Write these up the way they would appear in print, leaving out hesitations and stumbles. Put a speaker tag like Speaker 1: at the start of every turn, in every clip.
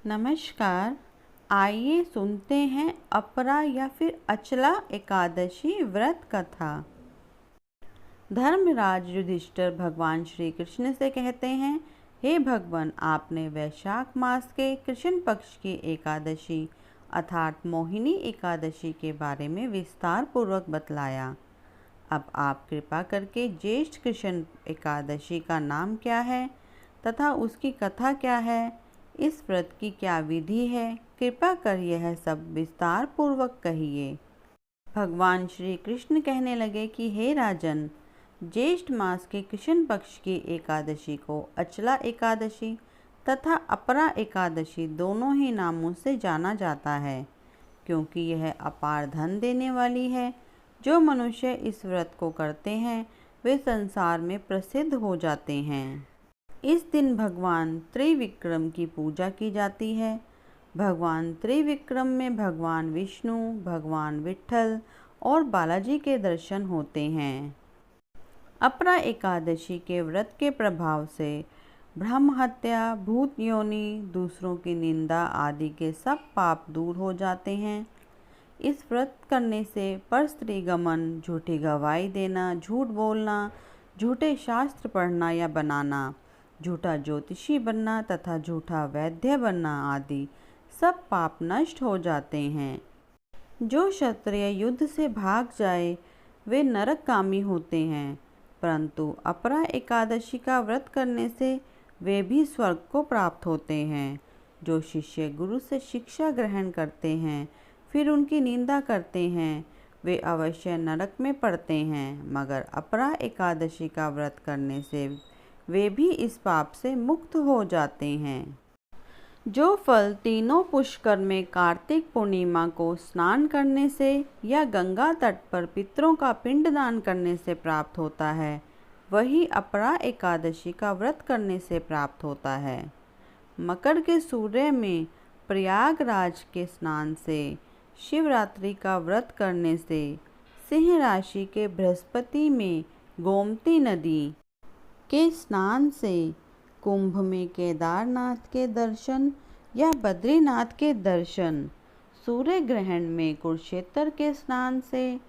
Speaker 1: नमस्कार। आइए सुनते हैं अपरा या फिर अचला एकादशी व्रत कथा। धर्मराज युधिष्ठिर भगवान श्री कृष्ण से कहते हैं, हे भगवान, आपने वैशाख मास के कृष्ण पक्ष की एकादशी अर्थात मोहिनी एकादशी के बारे में विस्तार पूर्वक बतलाया। अब आप कृपा करके ज्येष्ठ कृष्ण एकादशी का नाम क्या है तथा उसकी कथा क्या है, इस व्रत की क्या विधि है, कृपा कर यह सब विस्तार पूर्वक कहिए। भगवान श्री कृष्ण कहने लगे कि हे राजन, ज्येष्ठ मास के कृष्ण पक्ष की एकादशी को अचला एकादशी तथा अपरा एकादशी दोनों ही नामों से जाना जाता है, क्योंकि यह अपार धन देने वाली है। जो मनुष्य इस व्रत को करते हैं वे संसार में प्रसिद्ध हो जाते हैं। इस दिन भगवान त्रिविक्रम की पूजा की जाती है। भगवान त्रिविक्रम में भगवान विष्णु, भगवान विट्ठल और बालाजी के दर्शन होते हैं। अपरा एकादशी के व्रत के प्रभाव से ब्रह्म हत्या, भूत योनि, दूसरों की निंदा आदि के सब पाप दूर हो जाते हैं। इस व्रत करने से परस्त्री गमन, झूठी गवाही देना, झूठ बोलना, झूठे शास्त्र पढ़ना या बनाना, झूठा ज्योतिषी बनना तथा झूठा वैद्य बनना आदि सब पाप नष्ट हो जाते हैं। जो क्षत्रिय युद्ध से भाग जाए वे नरकगामी होते हैं, परंतु अपरा एकादशी का व्रत करने से वे भी स्वर्ग को प्राप्त होते हैं। जो शिष्य गुरु से शिक्षा ग्रहण करते हैं फिर उनकी निंदा करते हैं वे अवश्य नरक में पड़ते हैं, मगर अपरा एकादशी का व्रत करने से वे भी इस पाप से मुक्त हो जाते हैं। जो फल तीनों पुष्कर में कार्तिक पूर्णिमा को स्नान करने से या गंगा तट पर पितरों का पिंडदान करने से प्राप्त होता है, वही अपरा एकादशी का व्रत करने से प्राप्त होता है। मकर के सूर्य में प्रयागराज के स्नान से, शिवरात्रि का व्रत करने से, सिंह राशि के बृहस्पति में गोमती नदी के स्नान से, कुंभ में केदारनाथ के दर्शन या बद्रीनाथ के दर्शन, सूर्य ग्रहण में कुरुक्षेत्र के स्नान से,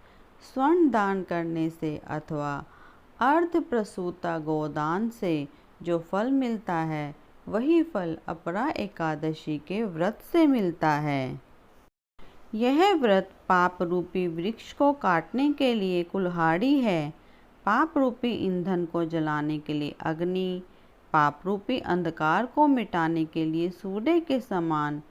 Speaker 1: स्वर्ण दान करने से अथवा अर्ध प्रसूता गोदान से जो फल मिलता है वही फल अपरा एकादशी के व्रत से मिलता है। यह व्रत पाप रूपी वृक्ष को काटने के लिए कुल्हाड़ी है, पाप रूपी ईंधन को जलाने के लिए अग्नि, पाप रूपी अंधकार को मिटाने के लिए सूर्य के समान,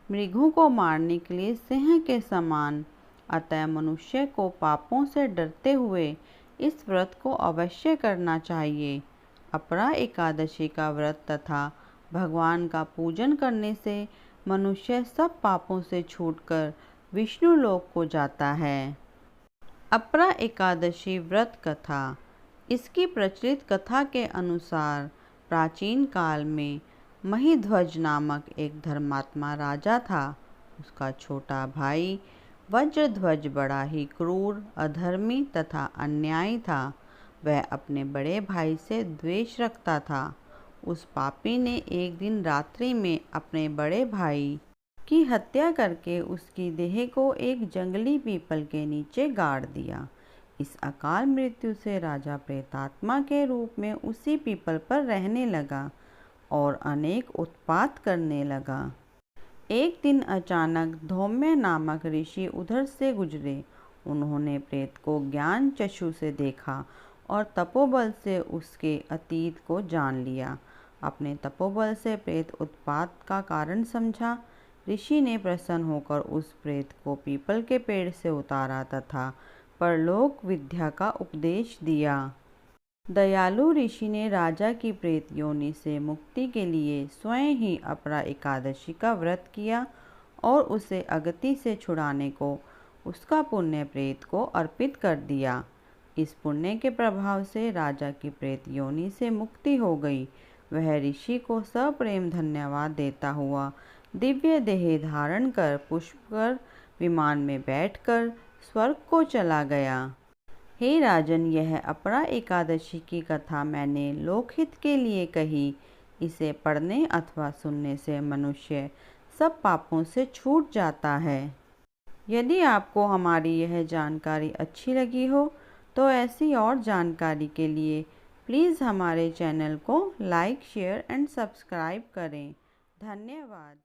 Speaker 1: मृगों को मारने के लिए सिंह के समान। अतः मनुष्य को पापों से डरते हुए इस व्रत को अवश्य करना चाहिए। अपरा एकादशी का व्रत तथा भगवान का पूजन करने से मनुष्य सब पापों से छूटकर विष्णु लोक को जाता है। अपरा एकादशी व्रत कथा। इसकी प्रचलित कथा के अनुसार प्राचीन काल में महिध्वज नामक एक धर्मात्मा राजा था। उसका छोटा भाई वज्रध्वज बड़ा ही क्रूर, अधर्मी तथा अन्यायी था। वह अपने बड़े भाई से द्वेष रखता था। उस पापी ने एक दिन रात्रि में अपने बड़े भाई की हत्या करके उसकी देह को एक जंगली पीपल के नीचे गाड़ दिया। इस अकाल मृत्यु से राजा प्रेतात्मा के रूप में उसी पीपल पर रहने लगा और अनेक उत्पात करने लगा। एक दिन अचानक धौम्य नामक ऋषि उधर से गुजरे। उन्होंने प्रेत को ज्ञान चक्षु से देखा और तपोबल से उसके अतीत को जान लिया। अपने तपोबल से प्रेत उत्पात का कारण समझा। ऋषि ने प्रसन्न होकर उस प्रेत को पीपल के पेड़ से उतारा तथा परलोक विद्या का उपदेश दिया। दयालु ऋषि ने राजा की प्रेत योनि से मुक्ति के लिए स्वयं ही अपरा एकादशी का व्रत किया और उसे अगति से छुड़ाने को उसका पुण्य प्रेत को अर्पित कर दिया। इस पुण्य के प्रभाव से राजा की प्रेत योनि से मुक्ति हो गई। वह ऋषि को सप्रेम धन्यवाद देता हुआ दिव्य देह धारण कर पुष्कर विमान में बैठकर स्वर्ग को चला गया। हे राजन, यह अपरा एकादशी की कथा मैंने लोकहित के लिए कही। इसे पढ़ने अथवा सुनने से मनुष्य सब पापों से छूट जाता है। यदि आपको हमारी यह जानकारी अच्छी लगी हो तो ऐसी और जानकारी के लिए प्लीज़ हमारे चैनल को लाइक, शेयर एंड सब्सक्राइब करें। धन्यवाद।